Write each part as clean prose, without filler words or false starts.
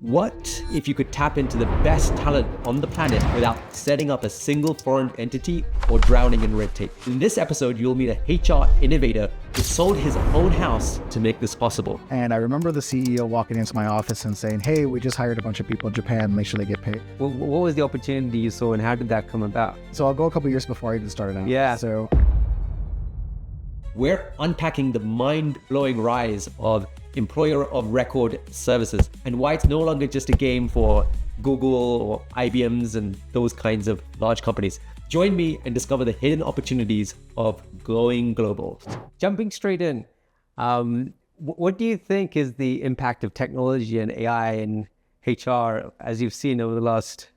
What if you could tap into the best talent on the planet without setting up a single foreign entity or drowning in red tape? In this episode, you'll meet a HR innovator who sold his own house to make this possible. And I remember the CEO walking into my office and saying, "Hey, we just hired a bunch of people in Japan, make sure they get paid." Well, what was the opportunity you saw and how did that come about? So I'll go a couple years before I even started out. Yeah. So we're unpacking the mind-blowing rise of employer of record services and why it's no longer just a game for Google or IBMs and those kinds of large companies. Join me and discover the hidden opportunities of going global. Jumping straight in, what do you think is the impact of technology and AI in HR as you've seen over the last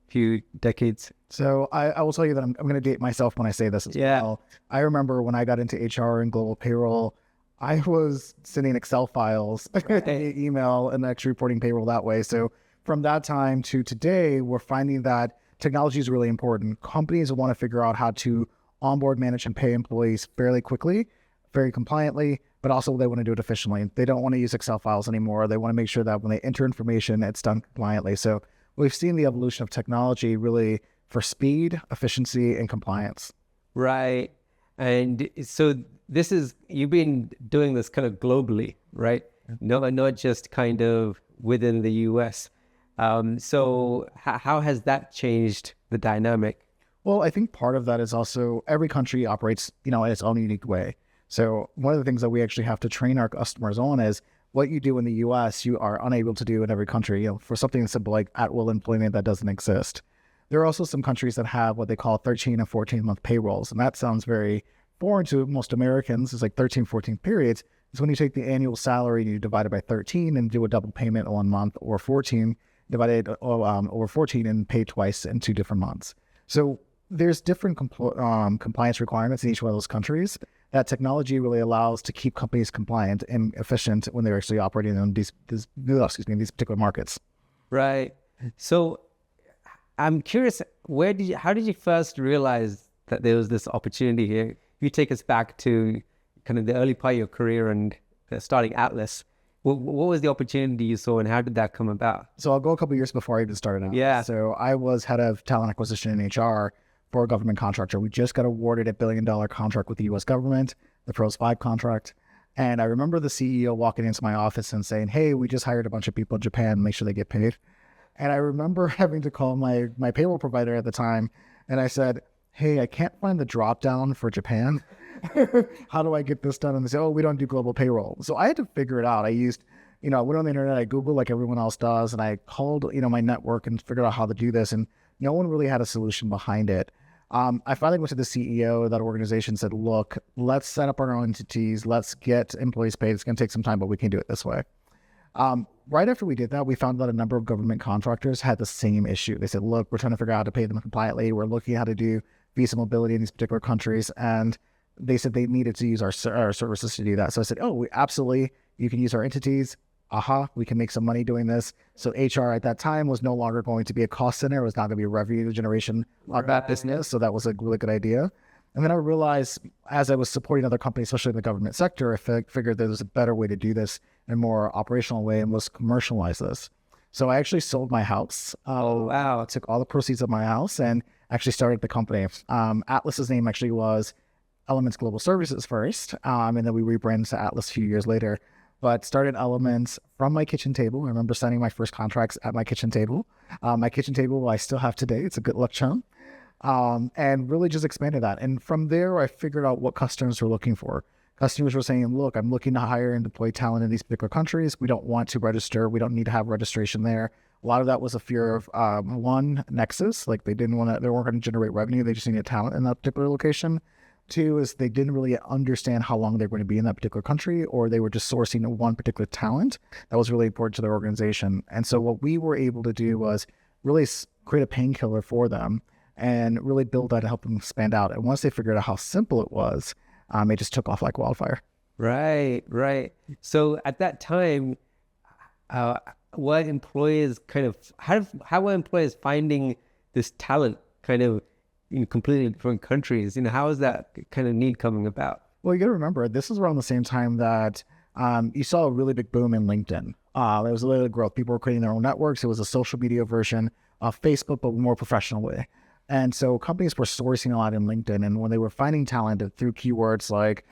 few decades? So I will tell you that I'm going to date myself when I say this as well. I remember when I got into HR and global payroll, I was sending Excel files, email, and actually reporting payroll that way. So from that time to today, we're finding that technology is really important. Companies want to figure out how to onboard, manage, and pay employees fairly quickly, very compliantly, but also they want to do it efficiently. They don't want to use Excel files anymore. They want to make sure that when they enter information, it's done compliantly. So we've seen the evolution of technology really for speed, efficiency, and compliance. Right. And so you've been doing this kind of globally, right? Not just kind of within the US. So how has that changed the dynamic? Well, I think part of that is also every country operates, in its own unique way. So one of the things that we actually have to train our customers on is what you do in the US, you are unable to do in every country. For something simple like at-will employment that doesn't exist. There are also some countries that have what they call 13 and 14-month payrolls. And that sounds very foreign to most Americans. It's like 13, 14 periods. It's when you take the annual salary and you divide it by 13 and do a double payment on 1 month, or 14 divided over 14 and pay twice in 2 different months. So there's different compliance requirements in each one of those countries that technology really allows to keep companies compliant and efficient when they're actually operating in these particular markets. Right. So I'm curious, how did you first realize that there was this opportunity here? You take us back to kind of the early part of your career and starting Atlas. What was the opportunity you saw and how did that come about? So I'll go a couple of years before I even started out. Yeah. So I was head of talent acquisition in HR for a government contractor. We just got awarded a $1 billion contract with the US government, the PROS 5 contract. And I remember the CEO walking into my office and saying, "Hey, we just hired a bunch of people in Japan, make sure they get paid." And I remember having to call my payroll provider at the time. And I said, "Hey, I can't find the drop down for Japan. How do I get this done?" And they said, "Oh, we don't do global payroll." So I had to figure it out. I used, I went on the internet, I Googled like everyone else does. And I called, my network and figured out how to do this. And no one really had a solution behind it. I finally went to the CEO of that organization and said, "Look, let's set up our own entities. Let's get employees paid. It's going to take some time, but we can do it this way." Right after we did that, we found that a number of government contractors had the same issue. They said, "Look, we're trying to figure out how to pay them compliantly. We're looking at how to do visa mobility in these particular countries." And they said they needed to use our services to do that. So I said, "Oh, absolutely. You can use our entities. We can make some money doing this." So HR at that time was no longer going to be a cost center. It was not going to be a revenue generation business. So that was a really good idea. And then I realized as I was supporting other companies, especially in the government sector, I figured there was a better way to do this in a more operational way and was commercialize this. So I actually sold my house. Oh, wow. Took all the proceeds of my house and actually started the company. Atlas's name actually was Elements Global Services first. And then we rebranded to Atlas a few years later. But started Elements from my kitchen table. I remember signing my first contracts at my kitchen table. My kitchen table I still have today. It's a good luck charm. And really just expanded that. And from there, I figured out what customers were looking for. Customers were saying, "Look, I'm looking to hire and deploy talent in these particular countries. We don't want to register. We don't need to have registration there." A lot of that was a fear of, one, nexus. Like they weren't going to generate revenue. They just needed talent in that particular location. 2 is they didn't really understand how long they were going to be in that particular country, or they were just sourcing one particular talent that was really important to their organization. And so what we were able to do was really create a painkiller for them and really build that to help them expand out. And once they figured out how simple it was, it just took off like wildfire. Right. So at that time, what employers how were employers finding this talent kind of in completely different countries? How is that kind of need coming about? Well, you got to remember, this is around the same time that you saw a really big boom in LinkedIn. There was a little growth. People were creating their own networks. It was a social media version of Facebook, but more professional way. And so companies were sourcing a lot in LinkedIn. And when they were finding talent through keywords like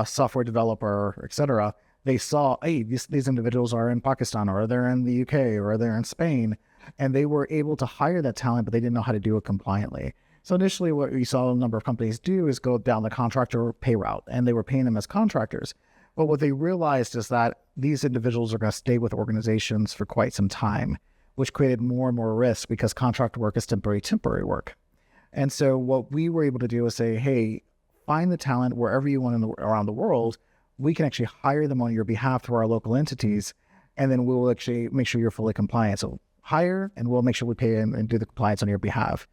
software developer, et cetera, they saw, hey, these individuals are in Pakistan, or they're in the UK, or they're in Spain. And they were able to hire that talent, but they didn't know how to do it compliantly. So initially what we saw a number of companies do is go down the contractor pay route, and they were paying them as contractors. But what they realized is that these individuals are going to stay with organizations for quite some time, which created more and more risk because contract work is temporary work. And so what we were able to do is say, hey, find the talent wherever you want around the world. We can actually hire them on your behalf through our local entities, and then we will actually make sure you're fully compliant. So hire, and we'll make sure we pay and do the compliance on your behalf.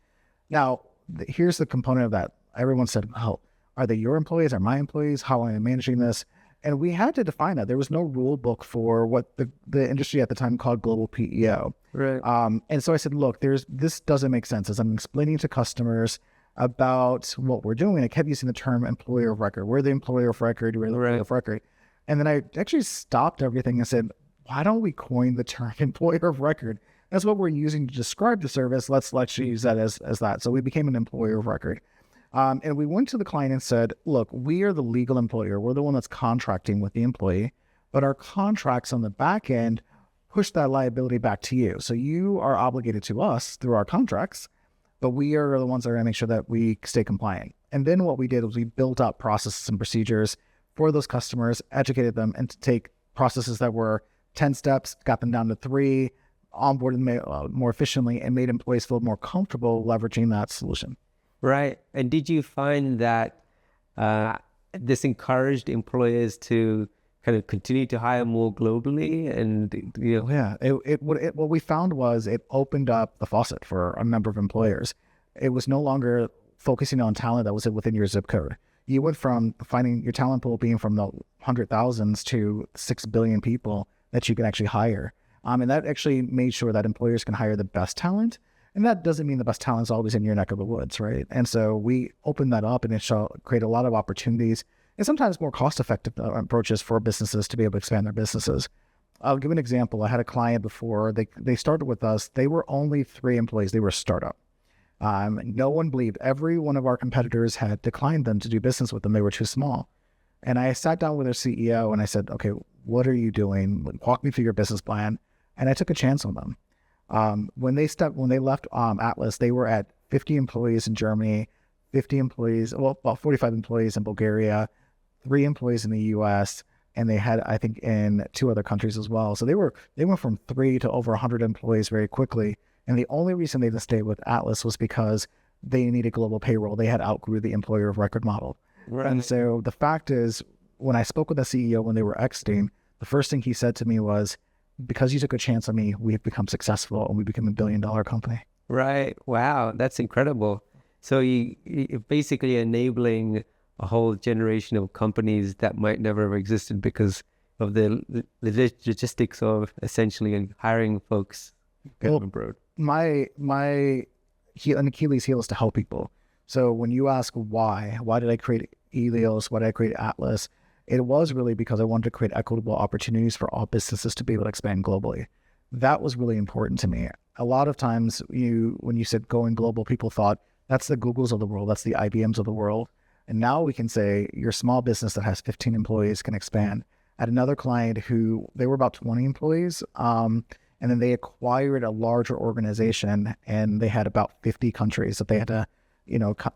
Now, here's the component of that. Everyone said, oh, are they your employees? Are my employees? How am I managing this? And we had to define that. There was no rule book for what the industry at the time called global PEO. Right. And so I said, look, this doesn't make sense. As I'm explaining to customers about what we're doing, I kept using the term employer of record. We're the employer of record. We're the employer of record. And then I actually stopped everything and said, why don't we coin the term employer of record? That's what we're using to describe the service. Let's use that as that. So we became an employer of record. And we went to the client and said, look, we are the legal employer. We're the one that's contracting with the employee, but our contracts on the back end push that liability back to you. So you are obligated to us through our contracts, but we are the ones that are going to make sure that we stay compliant. And then what we did was we built up processes and procedures for those customers, educated them, and to take processes that were 10 steps, got them down to 3, onboarded them more efficiently, and made employees feel more comfortable leveraging that solution. Right. And did you find that this encouraged employers to kind of continue to hire more globally? And yeah, what we found was it opened up the faucet for a number of employers. It was no longer focusing on talent that was within your zip code. You went from finding your talent pool being from the 100,000s to 6 billion people that you can actually hire. And that actually made sure that employers can hire the best talent. And that doesn't mean the best talent is always in your neck of the woods, right? And so we opened that up, and it shall create a lot of opportunities and sometimes more cost-effective approaches for businesses to be able to expand their businesses. I'll give an example. I had a client before. They started with us. They were only 3 employees. They were a startup. No one believed. Every one of our competitors had declined them to do business with them. They were too small. And I sat down with their CEO and I said, okay, what are you doing? Walk me through your business plan. And I took a chance on them. When they left Atlas, they were at 50 employees in Germany, 50 employees, about 45 employees in Bulgaria, 3 employees in the US, and they had, I think, in 2 other countries as well. So they went from 3 to over 100 employees very quickly. And the only reason they didn't stay with Atlas was because they needed global payroll. They had outgrew the employer of record model. Right. And so the fact is, when I spoke with the CEO when they were exiting, the first thing he said to me was, because you took a chance on me, we've become successful and we became $1 billion company. Right. Wow. That's incredible. So you're basically enabling a whole generation of companies that might never have existed because of the logistics of essentially hiring folks abroad. My Achilles heel is to help people. So when you ask why did I create Helios? Why did I create Atlas? It was really because I wanted to create equitable opportunities for all businesses to be able to expand globally. That was really important to me. A lot of times when you said going global, people thought that's the Googles of the world, that's the IBMs of the world. And now we can say your small business that has 15 employees can expand. I had another client who, they were about 20 employees, and then they acquired a larger organization and they had about 50 countries that they had to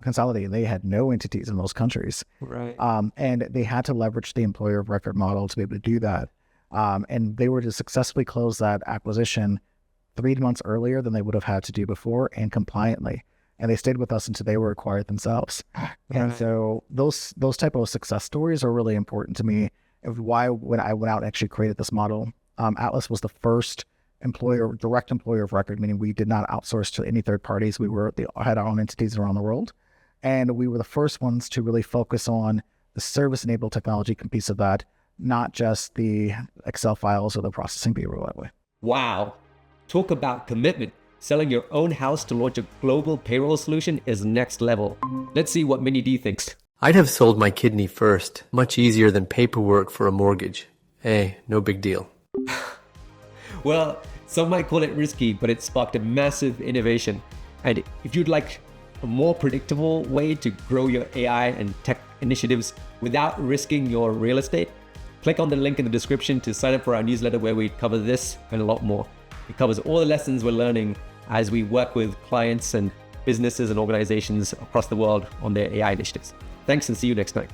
consolidate. They had no entities in those countries. Right. And they had to leverage the employer of record model to be able to do that. And they were to successfully close that acquisition 3 months earlier than they would have had to do before, and compliantly. And they stayed with us until they were acquired themselves. Right. And so those type of success stories are really important to me. Of why when I went out and actually created this model, Atlas was the first direct employer of record, meaning we did not outsource to any third parties. We had our own entities around the world. And we were the first ones to really focus on the service-enabled technology piece of that, not just the Excel files or the processing payroll that way. Wow. Talk about commitment. Selling your own house to launch a global payroll solution is next level. Let's see what Minnie D thinks. I'd have sold my kidney first. Much easier than paperwork for a mortgage. Hey, no big deal. Well, some might call it risky, but it sparked a massive innovation. And if you'd like a more predictable way to grow your AI and tech initiatives without risking your real estate, click on the link in the description to sign up for our newsletter where we cover this and a lot more. It covers all the lessons we're learning as we work with clients and businesses and organizations across the world on their AI initiatives. Thanks and see you next time.